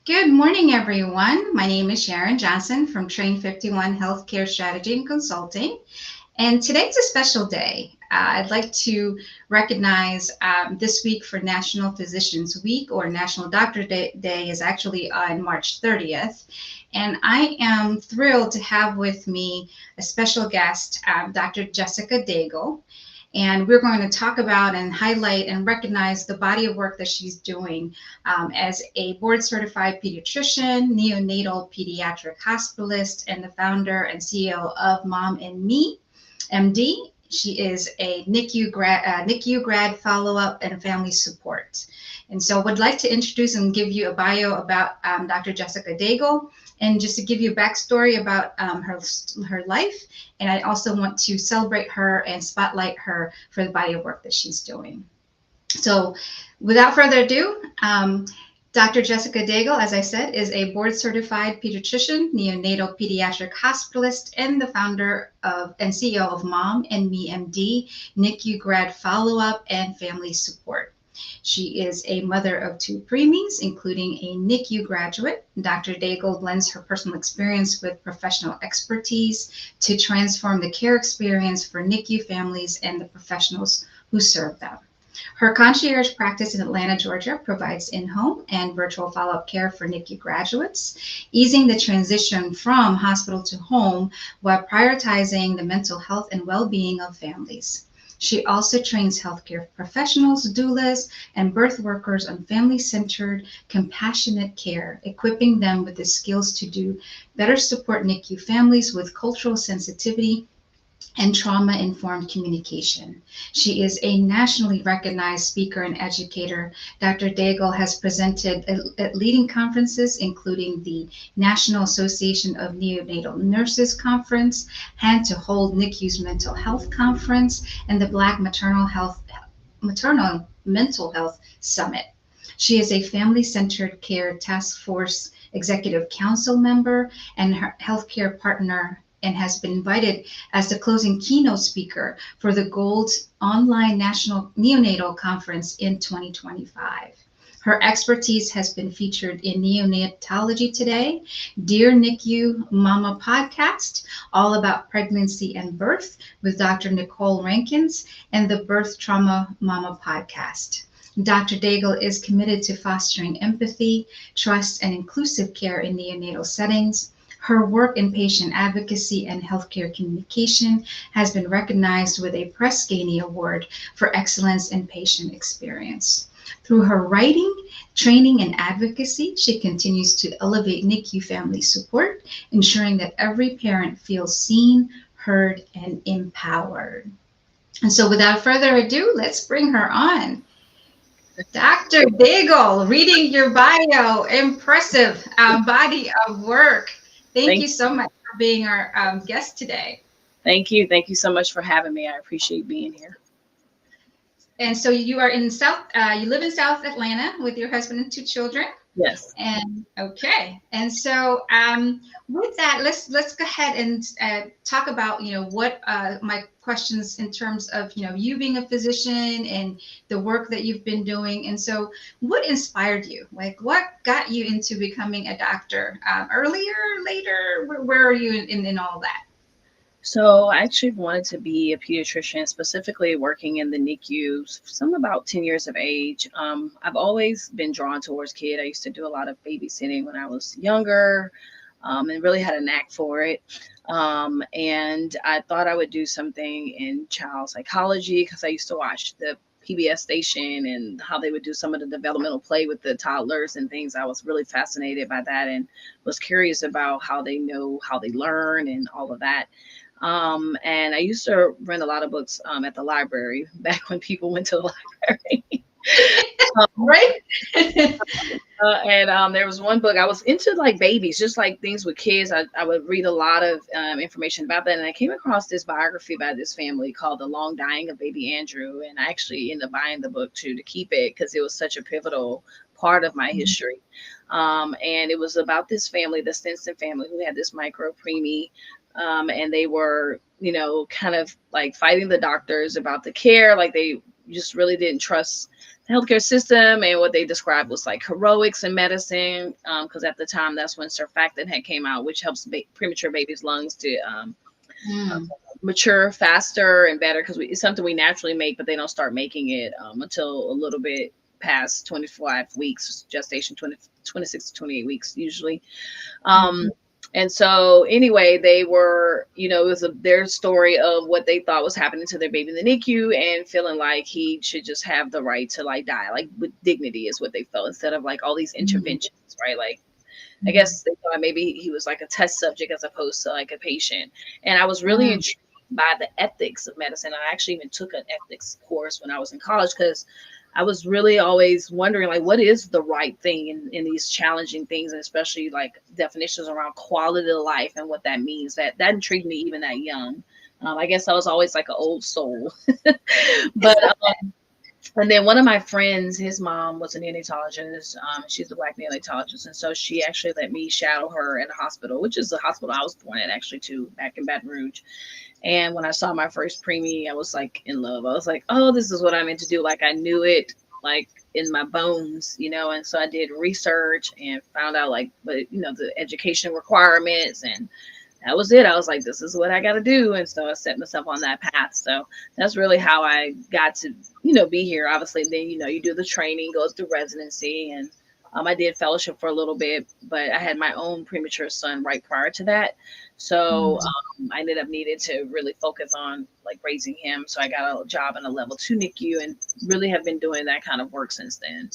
Good morning, everyone. My name is Sharon Johnson from Train 51 Healthcare Strategy and Consulting. And today's a special day. I'd like to recognize this week for National Physicians Week, or National Doctor Day is actually on March 30th. And I am thrilled to have with me a special guest, Dr. Jessica Daigle. And we're going to talk about and highlight and recognize the body of work that she's doing as a board certified pediatrician, neonatal pediatric hospitalist, and the founder and CEO of Mom and Me, MD. She is a NICU grad follow-up and family support. And so would like to introduce and give you a bio about Dr. Jessica Daigle, and just to give you a backstory about her life. And I also want to celebrate her and spotlight her for the body of work that she's doing. So without further ado, Dr. Jessica Daigle, as I said, is a board certified pediatrician, neonatal pediatric hospitalist, and the founder of and CEO of Mom and Me MD, NICU grad follow-up and family support. She is a mother of two preemies, including a NICU graduate. Dr. Daigle blends her personal experience with professional expertise to transform the care experience for NICU families and the professionals who serve them. Her concierge practice in Atlanta, Georgia provides in-home and virtual follow-up care for NICU graduates, easing the transition from hospital to home while prioritizing the mental health and well-being of families. She also trains healthcare professionals, doulas, and birth workers on family-centered, compassionate care, equipping them with the skills to do better support NICU families with cultural sensitivity and trauma-informed communication. She is a nationally recognized speaker and educator. Dr. Daigle has presented at leading conferences, including the National Association of Neonatal Nurses Conference, Hand to Hold NICU's Mental Health Conference, and the Black Maternal Mental Health Summit. She is a family-centered care task force executive council member and her healthcare partner, and has been invited as the closing keynote speaker for the Gold Online National Neonatal Conference in 2025. Her expertise has been featured in Neonatology Today, Dear NICU Mama podcast, all about pregnancy and birth with Dr. Nicole Rankins, and the Birth Trauma Mama podcast. Dr. Daigle is committed to fostering empathy, trust, and inclusive care in neonatal settings. Her work in patient advocacy and healthcare communication has been recognized with a Press Ganey Award for excellence in patient experience. Through her writing, training, and advocacy, she continues to elevate NICU family support, ensuring that every parent feels seen, heard, and empowered. And so without further ado, let's bring her on. Dr. Daigle, reading your bio, impressive body of work. Thank you Thank, so much for being our guest today. thank you. Thank you so much for having me. I appreciate being here. And so you are in you live in South Atlanta with your husband and two children. Yes. And okay, and so with that, let's go ahead and talk about what my questions in terms of you being a physician and the work that you've been doing. And so, what inspired you? Like, what got you into becoming a doctor? Earlier, later? Where are you in all that? So I actually wanted to be a pediatrician, specifically working in the NICU, some about 10 years of age. I've always been drawn towards kids. I used to do a lot of babysitting when I was younger, and really had a knack for it. And I thought I would do something in child psychology because I used to watch the PBS station and how they would do some of the developmental play with the toddlers and things. I was really fascinated by that and was curious about how they know how they learn and all of that. And I used to rent a lot of books at the library back when people went to the library. um, Right? and there was one book I was into, like babies, just like things with kids. I would read a lot of information about that, and I came across this biography about this family called "The Long Dying of Baby Andrew," and I actually ended up buying the book too to keep it because it was such a pivotal part of my history. And it was about this family, the Stinson family, who had this micro preemie, and they were, kind of like fighting the doctors about the care. Like they just really didn't trust the healthcare system and what they described was like heroics in medicine. Because at the time, that's when surfactant had came out, which helps premature babies' lungs to Mm. mature faster and better because it's something we naturally make, but they don't start making it until a little bit past 25 weeks gestation, 26 to 28 weeks usually. Um, Mhm. and so anyway, they were, it was their story of what they thought was happening to their baby in the NICU and feeling like he should just have the right to like die, like with dignity is what they felt instead of like all these Mhm. interventions, right? Like, I Mhm. guess they thought maybe he was like a test subject as opposed to like a patient. And I was really Mm. intrigued by the ethics of medicine. I actually even took an ethics course when I was in college because I was really always wondering like what is the right thing in these challenging things, and especially like definitions around quality of life and what that means. That intrigued me even that young. I guess I was always like an old soul. But and then one of my friends, his mom was a neonatologist. She's a black neonatologist, and so she actually let me shadow her at a hospital, which is the hospital I was born at, actually, too, back in Baton Rouge. And when I saw my first preemie, I was like in love. I was like, oh, this is what I meant to do. Like I knew it, like in my bones, And so I did research and found out like, but the education requirements and that was it. I was like, this is what I got to do. And so I set myself on that path. So that's really how I got to, be here. Obviously, then, you do the training, go through residency. And I did fellowship for a little bit, but I had my own premature son right prior to that. So Mm. I ended up needing to really focus on like raising him. So I got a job in a level 2 NICU and really have been doing that kind of work since then.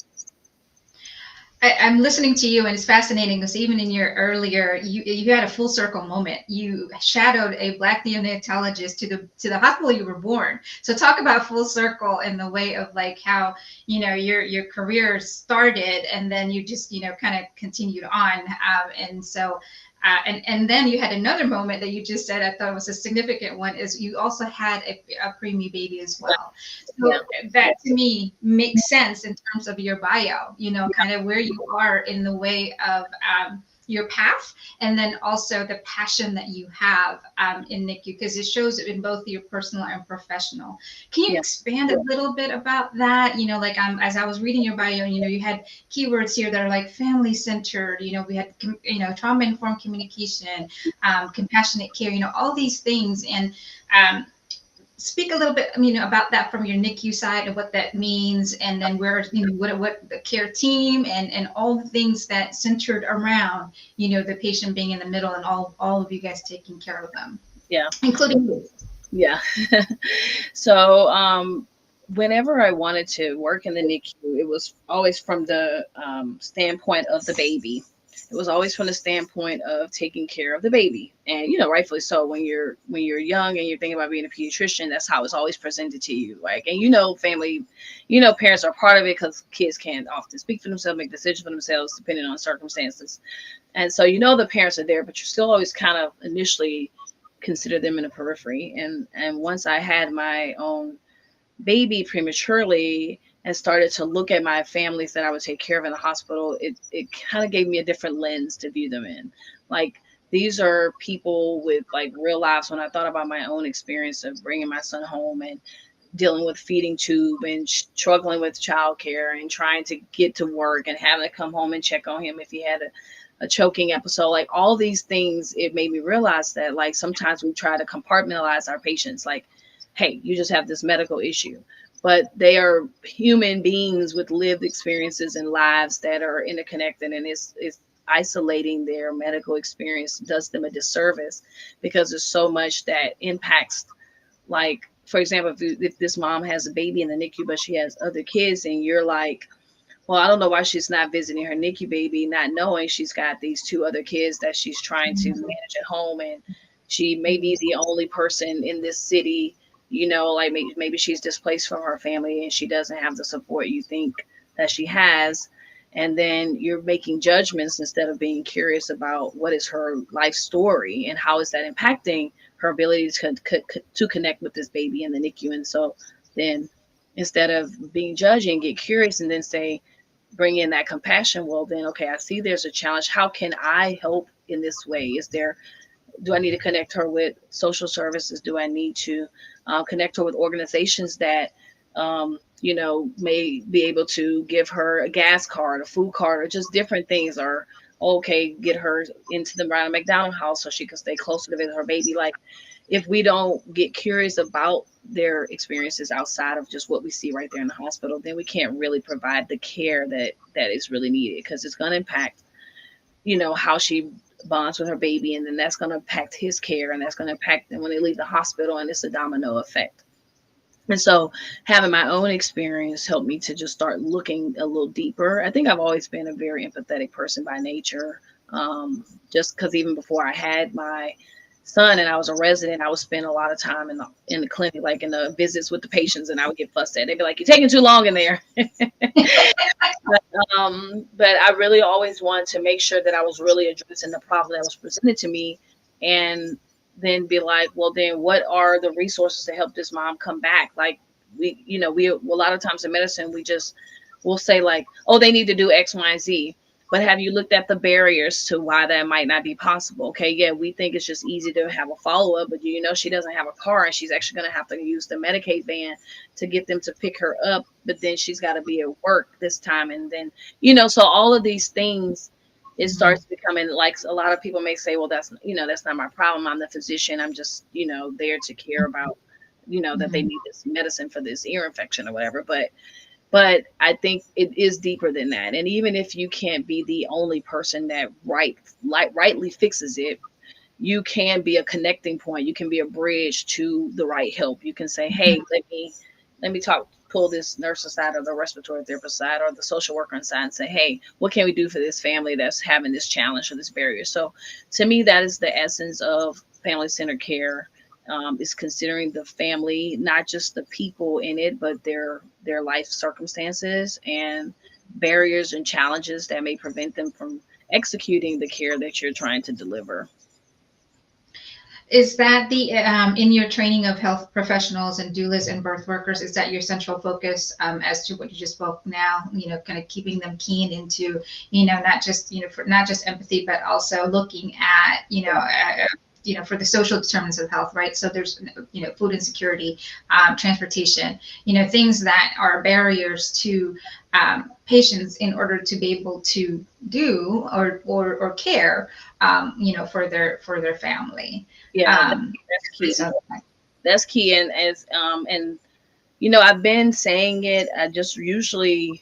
I'm listening to you, and it's fascinating because even in your earlier, you had a full circle moment. You shadowed a black neonatologist to the hospital you were born. So talk about full circle in the way of like how your career started, and then you just kind of continued on, and so. And then you had another moment that you just said I thought was a significant one is you also had a preemie baby as well. Yeah. So that to me makes sense in terms of your bio, kind of where you are in the way of your path, and then also the passion that you have in NICU, because it shows it in both your personal and professional. Can you Yeah. expand a little bit about that? Like as I was reading your bio, you had keywords here that are like family centered. We had trauma informed communication, compassionate care. All these things, and um, speak a little bit, about that from your NICU side and what that means, and then where, what the care team and all the things that centered around, the patient being in the middle and all of you guys taking care of them, Yeah. including you. Yeah. So, whenever I wanted to work in the NICU, it was always from the standpoint of the baby. It was always from the standpoint of taking care of the baby, and rightfully so. When you're young and you're thinking about being a pediatrician, that's how it's always presented to you. Like, and family, parents are part of it because kids can't often speak for themselves, make decisions for themselves, depending on circumstances. And so the parents are there, but you're still always kind of initially consider them in the periphery. And once I had my own baby prematurely and started to look at my families that I would take care of in the hospital, it kind of gave me a different lens to view them in. Like, these are people with like real lives. When I thought about my own experience of bringing my son home and dealing with feeding tube and struggling with childcare and trying to get to work and having to come home and check on him if he had a choking episode, like all these things, it made me realize that like sometimes we try to compartmentalize our patients, like, hey, you just have this medical issue, but they are human beings with lived experiences and lives that are interconnected, and it's isolating their medical experience does them a disservice because there's so much that impacts, like, for example, if this mom has a baby in the NICU but she has other kids and you're like, well, I don't know why she's not visiting her NICU baby, not knowing she's got these two other kids that she's trying to Mhm. manage at home. And she may be the only person in this city, like maybe she's displaced from her family and she doesn't have the support you think that she has. And then you're making judgments instead of being curious about what is her life story and how is that impacting her ability to connect with this baby in the NICU. And so then instead of being judging, get curious and then say, bring in that compassion. Well, then, okay, I see there's a challenge. How can I help in this way? Do I need to connect her with social services? Do I need to connect her with organizations that may be able to give her a gas card, a food card, or just different things, or okay, get her into the Ronald McDonald house so she can stay closer to visit her baby. Like, if we don't get curious about their experiences outside of just what we see right there in the hospital, then we can't really provide the care that is really needed, because it's going to impact, how she bonds with her baby, and then that's going to impact his care, and that's going to impact them when they leave the hospital, and it's a domino effect. And so having my own experience helped me to just start looking a little deeper. I think I've always been a very empathetic person by nature. Just because even before I had my son and I was a resident, I would spend a lot of time in the clinic, like in the visits with the patients, and I would get fussed at. They'd be like, "You're taking too long in there." But I really always wanted to make sure that I was really addressing the problem that was presented to me, and then be like, well, then what are the resources to help this mom come back? Like, we a lot of times in medicine, we'll say like, oh, they need to do X, Y, and Z. But have you looked at the barriers to why that might not be possible? Okay, yeah, we think it's just easy to have a follow up, but she doesn't have a car, and she's actually going to have to use the Medicaid van to get them to pick her up. But then she's got to be at work this time, and then so all of these things, it Mhm. starts becoming like, a lot of people may say, well, that's not my problem. I'm the physician. I'm just there to care about that they Mhm. need this medicine for this ear infection or whatever. But I think it is deeper than that. And even if you can't be the only person that rightly fixes it, you can be a connecting point. You can be a bridge to the right help. You can say, hey, let me pull this nurse aside, or the respiratory therapist aside, or the social worker aside, and say, hey, what can we do for this family that's having this challenge or this barrier? So to me, that is the essence of family-centered care. Is considering the family, not just the people in it, but their life circumstances and barriers and challenges that may prevent them from executing the care that you're trying to deliver. Is that the in your training of health professionals and doulas and birth workers? Is that your central focus as to what you just spoke now? Kind of keeping them keen into not just for not just empathy, but also looking at for the social determinants of health, right? So there's food insecurity, transportation, things that are barriers to patients in order to be able to do or care, for their family. Yeah, Um, that's key. so, That's key. And I've been saying it. I just usually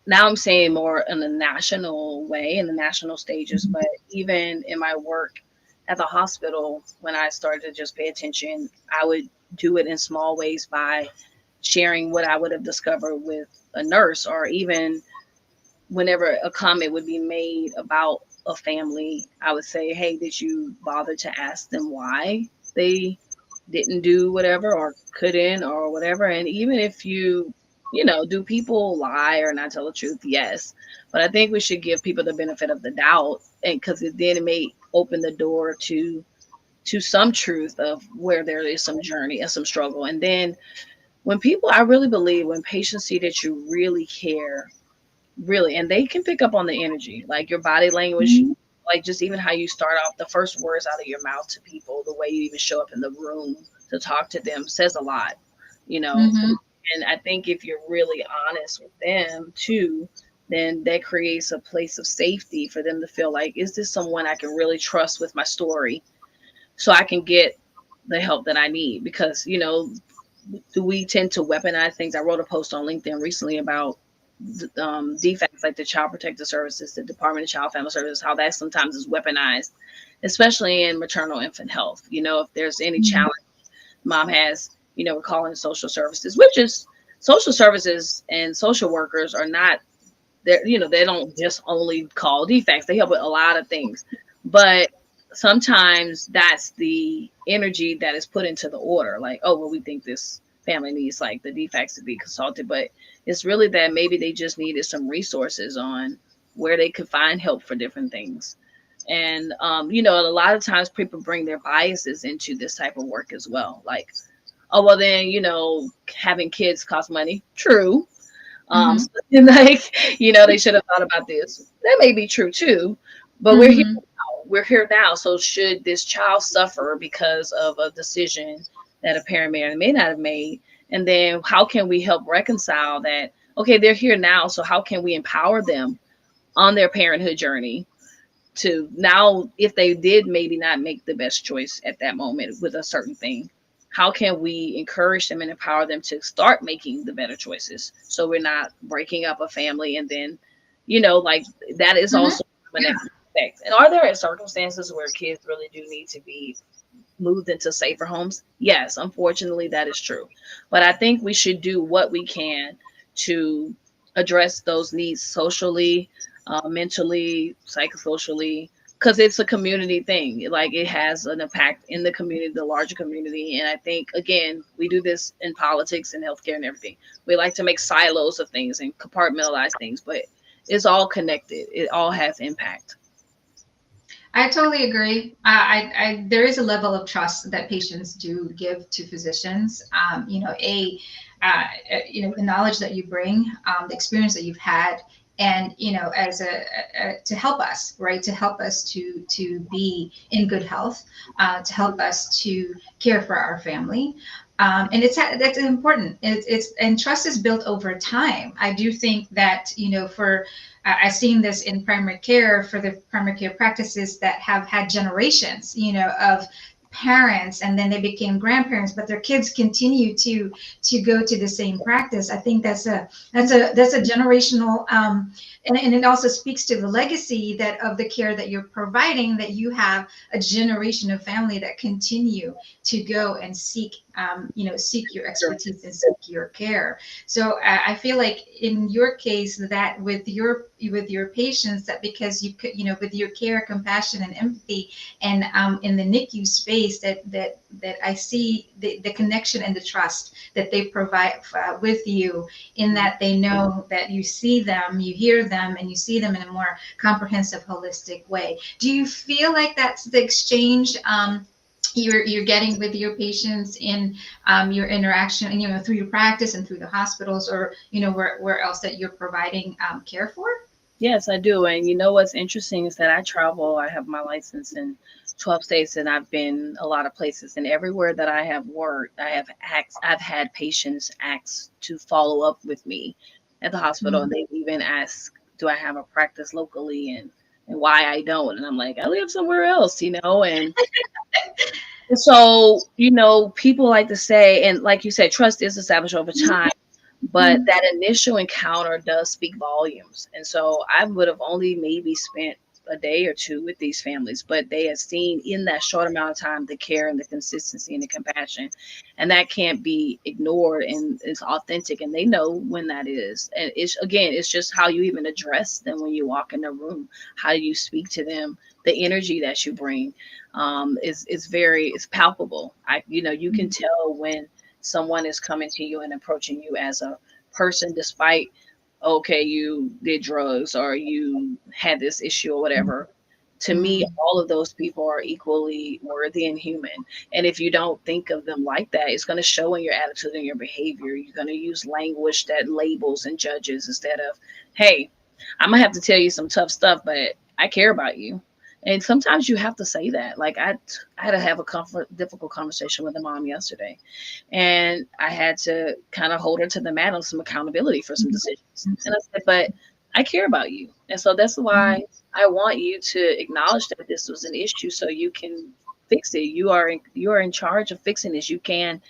now I'm saying more in a national way, in the national stages. But even in my work at the hospital, when I started to just pay attention, I would do it in small ways by sharing what I would have discovered with a nurse, or even whenever a comment would be made about a family, I would say, hey, did you bother to ask them why they didn't do whatever, or couldn't, or whatever? And even if do people lie or not tell the truth? Yes. But I think we should give people the benefit of the doubt, and because then it may open the door to some truth of where there is some journey and some struggle. And then I really believe when patients see that you really care, really, and they can pick up on the energy, like your body language, mhm, like just even how you start off, the first words out of your mouth to people, the way you even show up in the room to talk to them says a lot, you know. mhm. And I think if you're really honest with them too, then that creates a place of safety for them to feel like, is this someone I can really trust with my story, so I can get the help that I need? Because do we tend to weaponize things? I wrote a post on LinkedIn recently about defects like the Child Protective Services, the Department of Child Family Services, how that sometimes is weaponized, especially in maternal infant health. If there's any challenge mom has, we're calling social services, which is social services and social workers are not there. They don't just only call defects, they help with a lot of things. But sometimes that's the energy that is put into the order, like, oh, well, we think this family needs like the defects to be consulted, but it's really that maybe they just needed some resources on where they could find help for different things. And a lot of times people bring their biases into this type of work as well, like, oh, well, then having kids costs money. True. Mhm. So, like, they should have thought about this. That may be true too, but we're here Mhm. now. We're here now. So should this child suffer because of a decision that a parent may or may not have made? And then how can we help reconcile that? Okay, they're here now, so how can we empower them on their parenthood journey to now, if they did maybe not make the best choice at that moment with a certain thing, how can we encourage them and empower them to start making the better choices, so we're not breaking up a family? And then, like, that is Hmm. also an effect. And are there circumstances where kids really do need to be moved into safer homes? Yes, unfortunately, that is true. But I think we should do what we can to address those needs socially, mentally, psychosocially, because it's a community thing. Like, it has an impact in the community, the larger community. And I think, again, we do this in politics and healthcare and everything. We like to make silos of things and compartmentalize things, but it's all connected. It all has impact. I totally agree. There is a level of trust that patients do give to physicians. The knowledge that you bring, the experience that you've had, and as to help us, right? To help us to be in good health, to help us to care for our family. And that's important. And trust is built over time. I do think that for I've seen this in primary care for the primary care practices that have had generations, of parents, and then they became grandparents, but their kids continue to go to the same practice. I think that's a generational, and it also speaks to the legacy that of the care that you're providing, that you have a generation of family that continue to go and seek your Sure. expertise and seek your care. So I feel like in your case, that with your patients, that because you could, with your care, compassion, and empathy, and in the NICU space, that I see the connection and the trust that they provide with you, in that they know that you see them, you hear them, and you see them in a more comprehensive, holistic way. Do you feel like that's the exchange? You're getting with your patients in your interaction, and through your practice and through the hospitals, or where else that you're providing care for? Yes, I do. And you know what's interesting is that I travel. I have my license in 12 states, and I've been a lot of places. And everywhere that I have worked, I've had patients ask to follow up with me at the hospital, and Mhm. they even ask, "Do I have a practice locally?" and why I don't. And I'm like, "I live somewhere else, And so, people like to say, and like you said, trust is established over time, but Mhm. that initial encounter does speak volumes. And so I would have only maybe spent a day or two with these families, but they have seen in that short amount of time the care and the consistency and the compassion. And that can't be ignored, and it's authentic, and they know when that is. And it's just how you even address them when you walk in the room, how you speak to them, the energy that you bring, is palpable. You can tell when someone is coming to you and approaching you as a person, despite, okay, you did drugs or you had this issue or whatever. To me, Mhm. all of those people are equally worthy and human. And if you don't think of them like that, it's going to show in your attitude and your behavior. You're going to use language that labels and judges instead of, hey, I'm going to have to tell you some tough stuff, but I care about you. And sometimes you have to say that. Like, I had to have a difficult conversation with a mom yesterday, and I had to kind of hold her to the mat on some accountability for some decisions. And I said, but I care about you. And so that's why I want you to acknowledge that this was an issue so you can fix it. You are in charge of fixing this. You can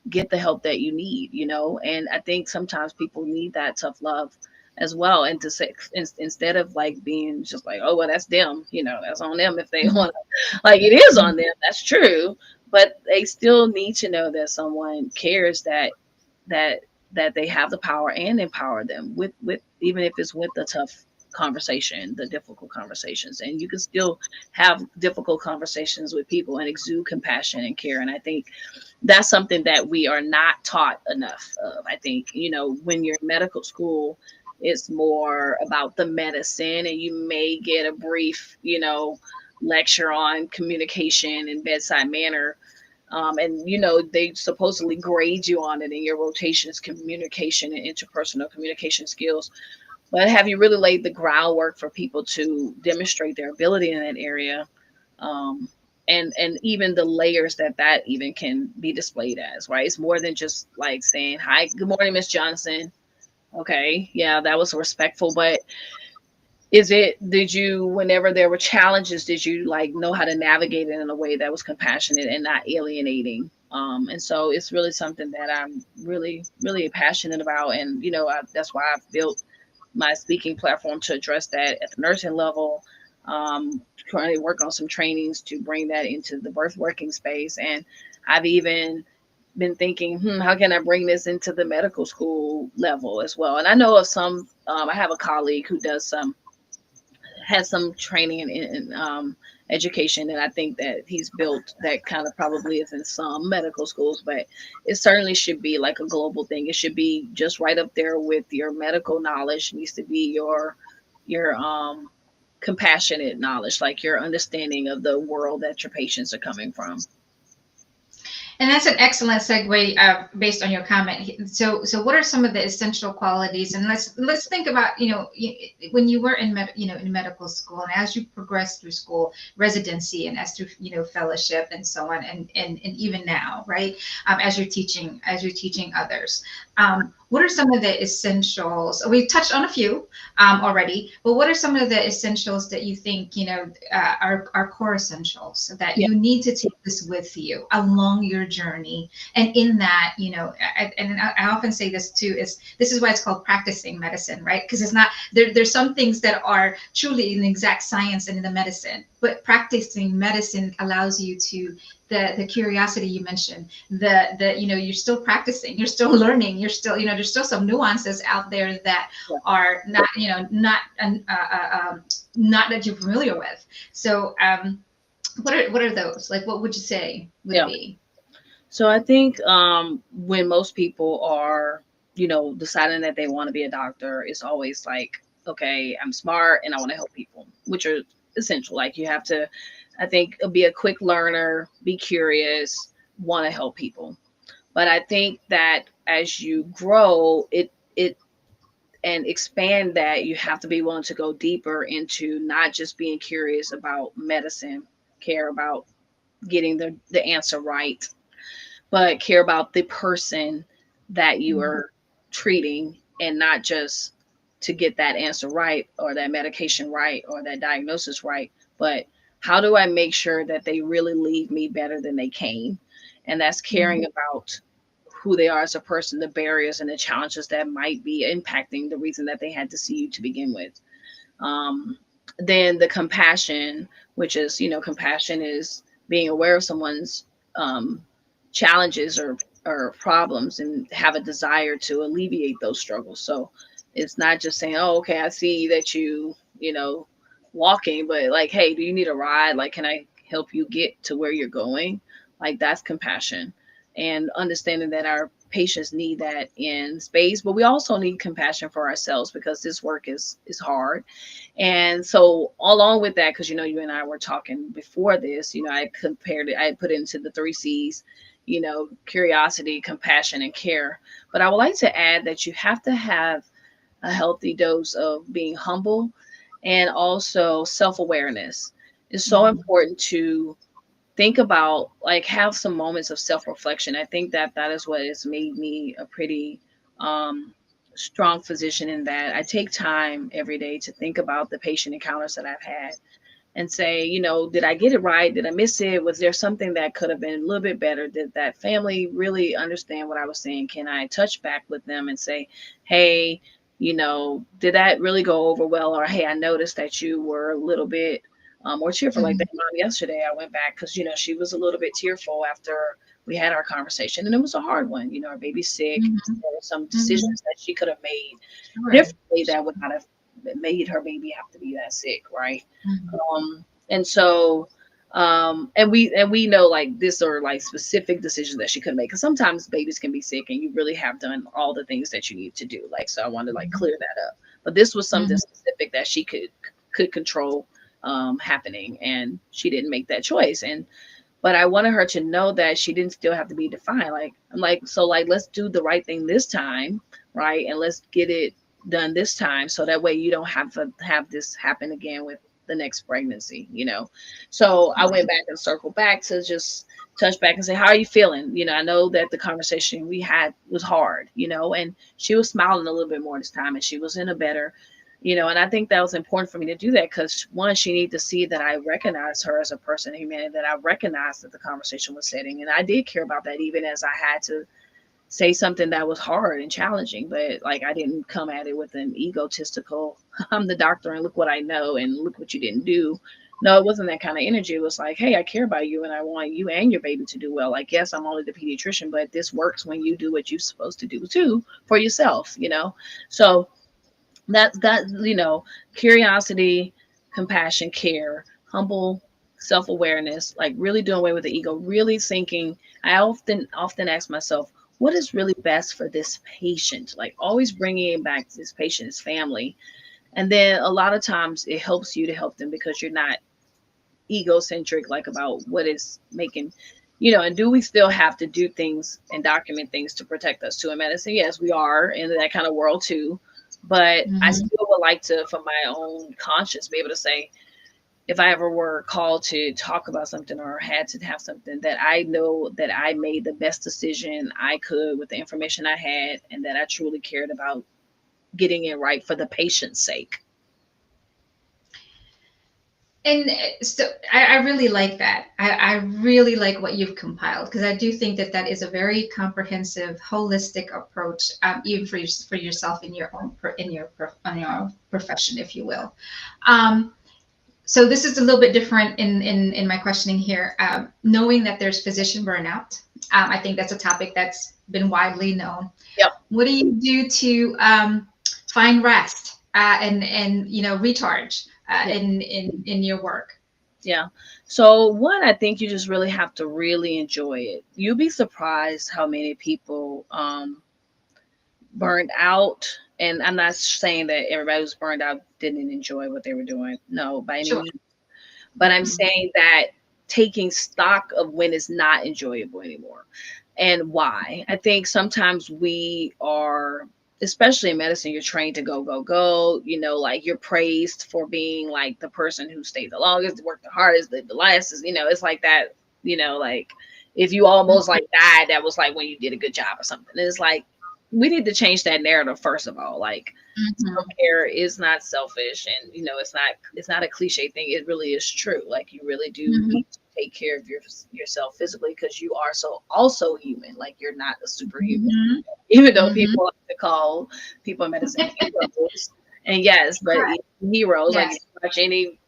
get the help that you need. And I think sometimes people need that tough love as well. And to say, instead of like being just like, oh, well, that's them, that's on them if they want to, like, it is on them. That's true. But they still need to know that someone cares, that that they have the power and empower them with even if it's with the tough conversation, the difficult conversations. And you can still have difficult conversations with people and exude compassion and care. And I think that's something that we are not taught enough of. I think, when you're in medical school, it's more about the medicine, and you may get a brief, lecture on communication and bedside manner. And they supposedly grade you on it in your rotations, communication and interpersonal communication skills. But have you really laid the groundwork for people to demonstrate their ability in that area? Um, and even the layers that even can be displayed as, right? It's more than just like saying, hi, good morning, Miss Johnson. Okay, yeah, that was respectful, but did you, whenever there were challenges, did you like know how to navigate it in a way that was compassionate and not alienating? And so it's really something that I'm really, really passionate about. And, that's why I've built my speaking platform to address that at the nursing level. Currently work on some trainings to bring that into the birth working space. And I've even been thinking, how can I bring this into the medical school level as well? And I know of some, I have a colleague who has some training in education, and I think that he's built that kind of probably is in some medical schools, but it certainly should be like a global thing. It should be just right up there with your medical knowledge. It needs to be your compassionate knowledge, like your understanding of the world that your patients are coming from. And that's an excellent segue based on your comment. So what are some of the essential qualities? And let's think about, when you were in medical school, and as you progress through school, residency, and as through, fellowship and so on, and even now, right? As you're teaching others. What are some of the essentials? We've touched on a few already, but what are some of the essentials that you think, are core essentials that Yeah. you need to take this with you along your journey? And in that, I often say this too, this is why it's called practicing medicine, right? Because it's not, there's some things that are truly in the exact science and in the medicine, but practicing medicine allows you to, the curiosity you mentioned, you're still practicing, you're still learning, you're still, there's still some nuances out there that Yeah. are not, not that you're familiar with. So what are those? Like, what would you say would Yeah. be? So I think when most people are, deciding that they want to be a doctor, it's always like, okay, I'm smart and I want to help people, which are essential. Like you have to, I think, be a quick learner, be curious, want to help people. But I think that as you grow, it and expand that, you have to be willing to go deeper into not just being curious about medicine, care about getting the answer right, but care about the person that you Mhm. are treating, and not just to get that answer right or that medication right or that diagnosis right, but how do I make sure that they really leave me better than they came? And that's caring about who they are as a person, the barriers and the challenges that might be impacting the reason that they had to see you to begin with. Um, then the compassion, which is, compassion is being aware of someone's um, challenges or problems and have a desire to alleviate those struggles. So it's not just saying, oh, okay, I see that walking, but like, hey, do you need a ride? Like, can I help you get to where you're going? Like, that's compassion. And understanding that our patients need that in space, but we also need compassion for ourselves because this work is hard. And so along with that, because you and I were talking before this, I compared it, I put it into the three C's, curiosity, compassion, and care. But I would like to add that you have to have a healthy dose of being humble and also self-awareness. It's so Mhm. important to think about, like, have some moments of self-reflection. I think that is what has made me a pretty um, strong physician, in that I take time every day to think about the patient encounters that I've had and say, did I get it right? Did I miss it? Was there something that could have been a little bit better? Did that family really understand what I was saying? Can I touch back with them and say, hey, did that really go over well? Or, hey, I noticed that you were a little bit more tearful. Like Mhm. that mom yesterday, I went back because, she was a little bit tearful after we had our conversation. And it was a hard one. Our baby's sick. Mhm. There were some Mhm. decisions that she could have made Sure. differently that would Sure. not have made her baby have to be that sick, right? Mhm. And so, and we know, like, this are like specific decisions that she could make, because sometimes babies can be sick and you really have done all the things that you need to do. Like, so I wanted to like Mhm. clear that up. But this was something Mhm. specific that she could control happening, and she didn't make that choice. And but I wanted her to know that she didn't still have to be defined. Like, I'm like, so like, let's do the right thing this time, right? And let's get it done this time, so that way you don't have to have this happen again with the next pregnancy, So I went back and circled back to just touch back and say, how are you feeling? I know that the conversation we had was hard, and she was smiling a little bit more this time, and she was in a better, and I think that was important for me to do that because one, she needed to see that I recognized her as a person, human, that I recognized that the conversation was setting. And I did care about that, even as I had to say something that was hard and challenging, but like I didn't come at it with an egotistical, I'm the doctor and look what I know and look what you didn't do. No, it wasn't that kind of energy. It was like, hey, I care about you and I want you and your baby to do well. Like, yes, I'm only the pediatrician, but this works when you do what you're supposed to do too for yourself. So that curiosity, compassion, care, humble self-awareness, like really doing away with the ego, really thinking. I often ask myself, what is really best for this patient, like always bringing it back to this patient's family. And then a lot of times it helps you to help them because you're not egocentric, like about what is making, and do we still have to do things and document things to protect us too in medicine? Yes, we are in that kind of world too. But I Mm-hmm. still would like to, for my own conscience, be able to say, if I ever were called to talk about something or had to have something, that I know that I made the best decision I could with the information I had and that I truly cared about getting it right for the patient's sake. And so I really like that. I really like what you've compiled because I do think that that is a very comprehensive, holistic approach, even for yourself in your own on your profession, if you will. Um, so this is a little bit different in my questioning here. Knowing that there's physician burnout, I think that's a topic that's been widely known. Yep. What do you do to find rest and recharge Yeah. in your work? Yeah. So one, I think you just really have to really enjoy it. You'll be surprised how many people burned out. And I'm not saying that everybody who's burned out didn't enjoy what they were doing. No, by any Sure. means. But I'm Mhm. saying that taking stock of when it's not enjoyable anymore and why. I think sometimes we are, especially in medicine, you're trained to go, go, go. Like you're praised for being like the person who stayed the longest, worked the hardest, lived the last. It's like that, like if you almost like died, that was like when you did a good job or something. And it's like, we need to change that narrative first of all. Like Mhm. self-care is not selfish, and it's not a cliche thing. It really is true. Like you really do Mhm. need to take care of yourself physically because you are so also human. Like you're not a superhuman, Mhm. even though Mhm. people like to call people in medicine heroes. And yes, but Correct. heroes, like if Yes. you watch any,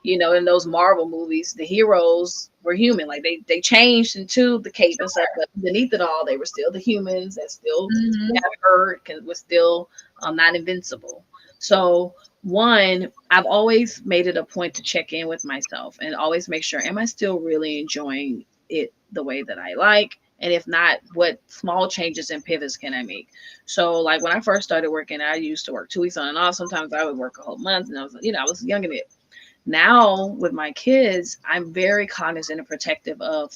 in those Marvel movies, the heroes were human. Like they changed into the cape and stuff, but beneath it all, they were still the humans that still Mhm. got hurt and was still not invincible. So one, I've always made it a point to check in with myself and always make sure, am I still really enjoying it the way that I like? And if not, what small changes and pivots can I make? So like when I first started working, I used to work 2 weeks on and off. Sometimes I would work a whole month, and I was young in it. Now with my kids, I'm very cognizant and protective of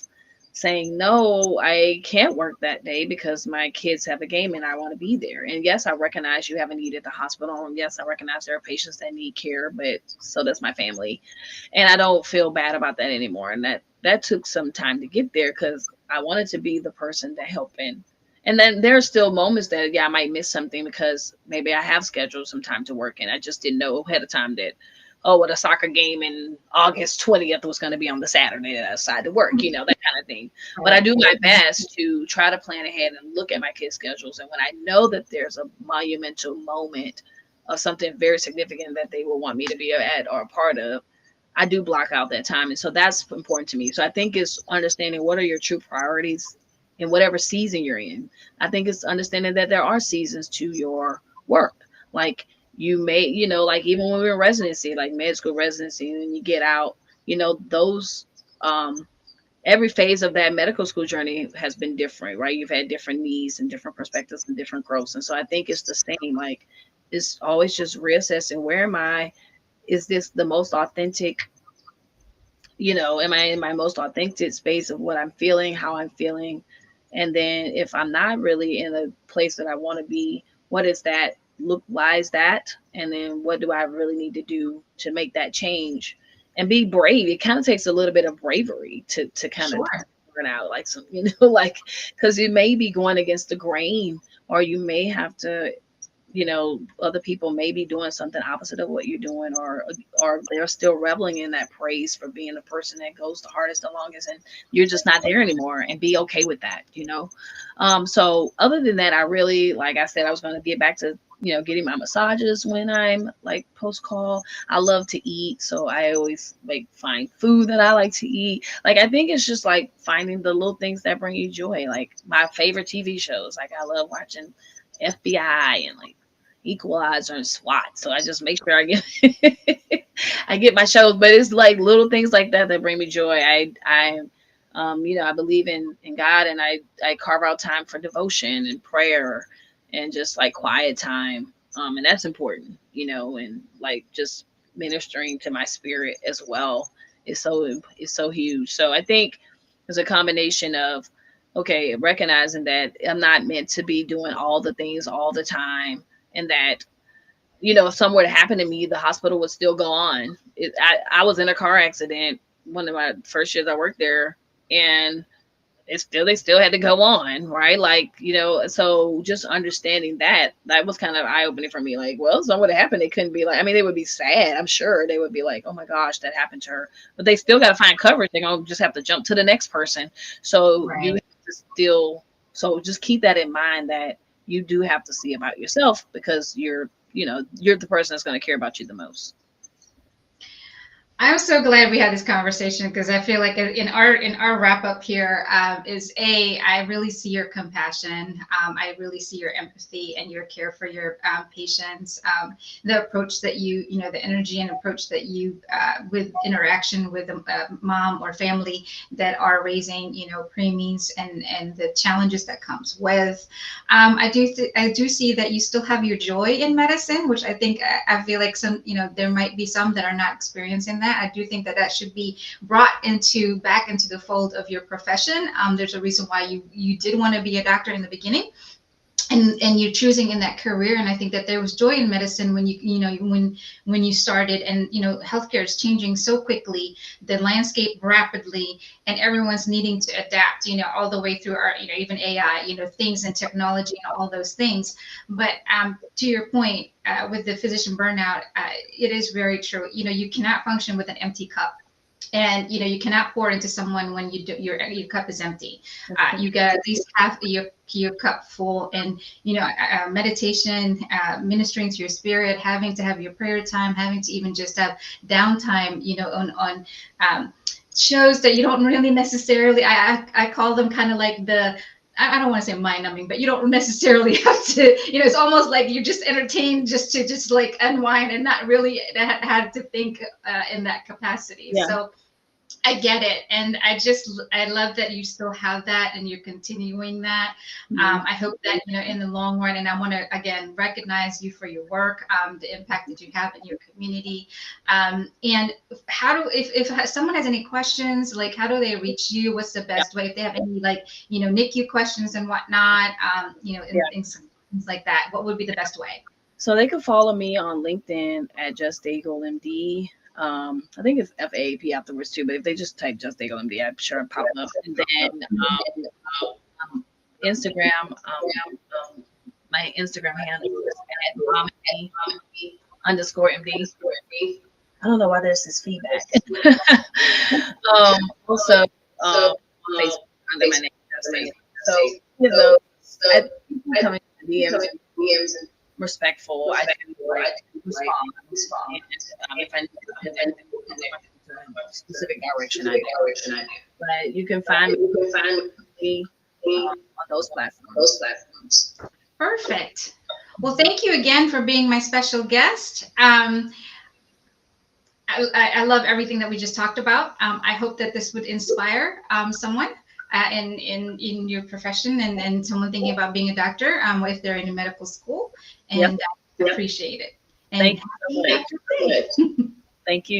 saying, no, I can't work that day because my kids have a game and I want to be there. And yes, I recognize you have a need at the hospital. And yes, I recognize there are patients that need care, but so does my family. And I don't feel bad about that anymore. And that took some time to get there because I wanted to be the person to help in. And then there are still moments that, yeah, I might miss something because maybe I have scheduled some time to work and I just didn't know ahead of time that, oh, what a soccer game in August 20th was going to be on the Saturday that I decided to work, that kind of thing. But I Right. do my best to try to plan ahead and look at my kids' schedules. And when I know that there's a monumental moment of something very significant that they will want me to be at or a part of, I do block out that time. And so that's important to me. So I think it's understanding what are your true priorities in whatever season you're in. I think it's understanding that there are seasons to your work. Like you may, like even when we were in residency, like med school residency, and you get out, those every phase of that medical school journey has been different, right? You've had different needs and different perspectives and different growths. And so I think it's the same. Like it's always just reassessing, where am I? Is this the most authentic, am I in my most authentic space of what I'm feeling, how I'm feeling? And then if I'm not really in a place that I want to be, what is that? look, why is that? And then what do I really need to do to make that change? And be brave. It kind of takes a little bit of bravery to kind of Sure. burn out, like some, like, because you may be going against the grain, or you may have to, other people may be doing something opposite of what you're doing, or they're still reveling in that praise for being the person that goes the hardest, the longest, and you're just not there anymore, and be okay with that. So other than that, I really, like I said, I was going to get back to getting my massages when I'm like post call. I love to eat, so I always like find food that I like to eat. Like, I think it's just like finding the little things that bring you joy. Like my favorite TV shows, like I love watching FBI and like Equalizer and SWAT. So I just make sure I get I get my shows, but it's like little things like that that bring me joy. I believe in God, and I carve out time for devotion and prayer and just like quiet time. And that's important, and like just ministering to my spirit as well is so huge. So I think it's a combination of, okay, recognizing that I'm not meant to be doing all the things all the time, and that if something were to happen to me, the hospital would still go on. I was in a car accident one of my first years I worked there, and they still had to go on, right? Like, so just understanding that was kind of eye opening for me. Like, well, if something would have happened, it couldn't be like, I mean, they would be sad. I'm sure they would be like, oh my gosh, that happened to her. But they still got to find coverage. They're going to just have to jump to the next person. So you Right. have to still, so just keep that in mind, that you do have to see about yourself, because you're the person that's going to care about you the most. I'm so glad we had this conversation, because I feel like in our wrap up here, is I really see your compassion. I really see your empathy and your care for your patients. The approach that the energy and approach that you with interaction with a mom or family that are raising preemies, and the challenges that comes with. I do see that you still have your joy in medicine, which I think I feel like there might be some that are not experiencing that. I do think that that should be brought back into the fold of your profession. There's a reason why you did want to be a doctor in the beginning, and you're choosing in that career. And I think that there was joy in medicine when when you started. And healthcare is changing so quickly, the landscape rapidly, and everyone's needing to adapt, all the way through our even AI, things and technology and all those things. But to your point, with the physician burnout, it is very true. You cannot function with an empty cup, and you cannot pour into someone when your cup is empty. You got at least half your cup full. And meditation, ministering to your spirit, having to have your prayer time, having to even just have downtime, on shows that you don't really necessarily, I call them kind of like the, I don't want to say mind numbing, but you don't necessarily have to, it's almost like you're just entertained just to just like unwind, and not really had to think in that capacity. Yeah. So I get it. And I love that you still have that and you're continuing that. Mhm. I hope that, in the long run, and I want to, again, recognize you for your work, the impact that you have in your community. And if someone has any questions, like, how do they reach you? What's the Yeah. best way? If they have any, like, NICU questions and whatnot, Yeah. and some things like that, what would be the best way? So they can follow me on LinkedIn at Just Daigle MD. I think it's FAAP afterwards too, but if they just type Just Daigle MD, I'm sure it pop up. And then Instagram, my Instagram handle is at mommy underscore MD. I don't know why there's this feedback. Also, Facebook under my name, Just Daigle. So, I think people coming to DMs respectful. I do like respond, and if I need to connect in a specific direction, I do. But you can find me on those platforms. Perfect. Well, thank you again for being my special guest. I love everything that we just talked about. I hope that this would inspire someone in your profession, and someone thinking about being a doctor, if they're in a medical school. Yep. And I appreciate it. And Thank you so happy much. doctor day. Thank you.